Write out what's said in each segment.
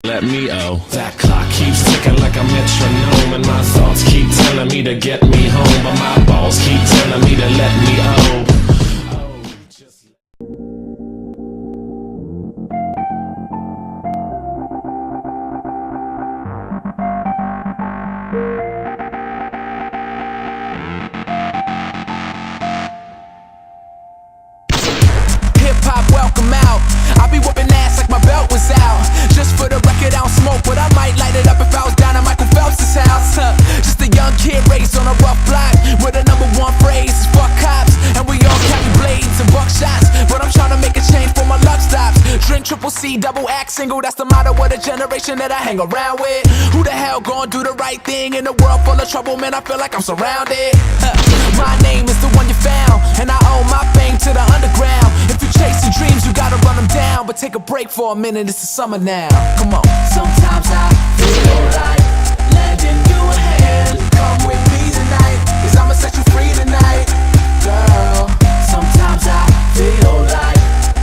Let me that clock keeps ticking like a metronome, and my thoughts keep telling me to get me home, but my balls keep telling me to let me Hip-hop, welcome out. I'll be whooping ass like my belt was out. Just for the record, I don't smoke, but I might light it up if I was down at Michael Phelps' house. Just a young kid raised on a rough block, where the #1 phrase is fuck cops, and we all carry blades and buckshots. But I'm trying to make a change for my luck stops. Drink triple C, double act single, that's the motto of the generation that I hang around with. Who the hell gon' do the right thing in a world full of trouble? Man, I feel like I'm surrounded. My name is the one you found, and I owe my fame to the underground. If you chase your dreams, you gotta run them down. But take a break for a minute, it's the summer now. Come on. Sometimes I feel like lending you a hand. Come with me tonight, 'cause I'ma set you free tonight, girl. Sometimes I feel like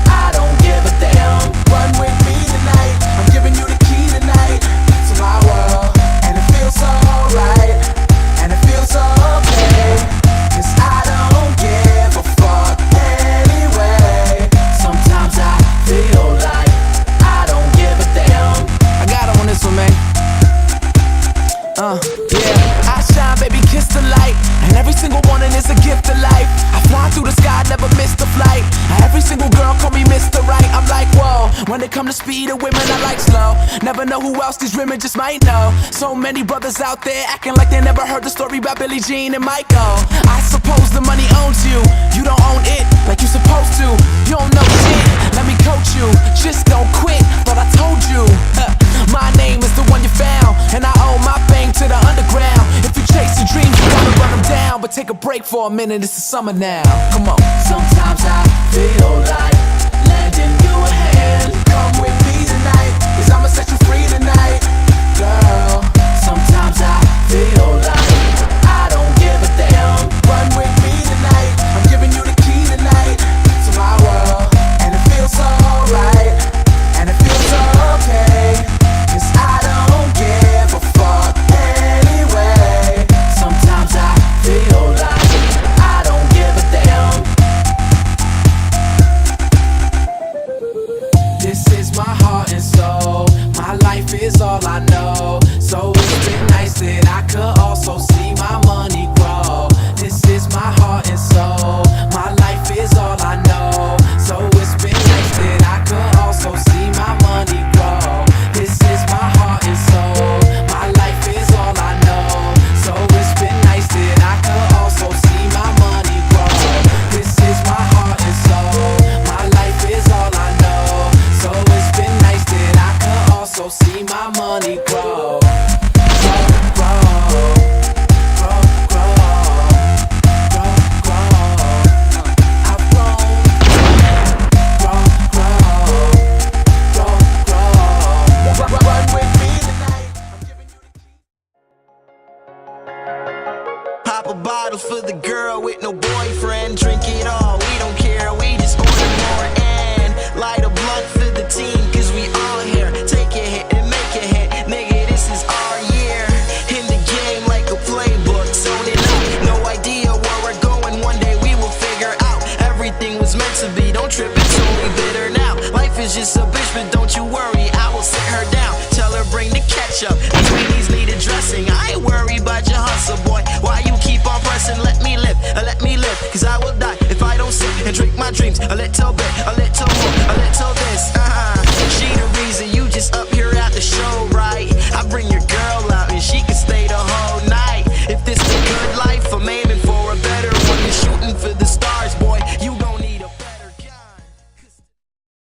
I don't give a damn. Run with me tonight, I'm giving you the key tonight to my world. And it feels so right, and it feels so okay, 'cause I don't give a fuck anyway. Sometimes I feel like I don't give a damn. I got it on this one, man. Yeah, I shine, baby, kiss the light, and every single morning is a gift of life. I fly through the sky, never miss the flight. Every single girl call me Mr. Right. I'm like, whoa, when it come to speed of women, I like slow. Never know who else these women just might know. So many brothers out there acting like they never heard the story about Billie Jean and Michael. I suppose the money owns you, you don't own it like you supposed to. You don't know shit, let me coach you, just don't quit, but I told you. My name is the one you found, and I owe my fame to the underground. If you chase your dreams, you gotta run them down. But take a break for a minute, it's the summer now. Come on. Sometimes I feel like lending you a hand. Come with me tonight, 'cause I'ma set you free tonight, girl. Sometimes I feel like I don't give a damn. Run with me tonight, I'm giving you the key tonight to my world. And it feels so right, and it feels so okay, 'cause I don't give a fuck anyway. Sometimes I feel like I don't give a damn. This is my heart and soul, my life is all I know. So it's been nice that I could also see my money grow. This is my heart and soul, my life is all I know. So it's been nice that I could also see my money grow. This is my heart and soul, my life is all I know. So it's been nice that I could also see my money grow. This is my heart and soul, my life is all I know. So it's been nice that I could also see my money grow.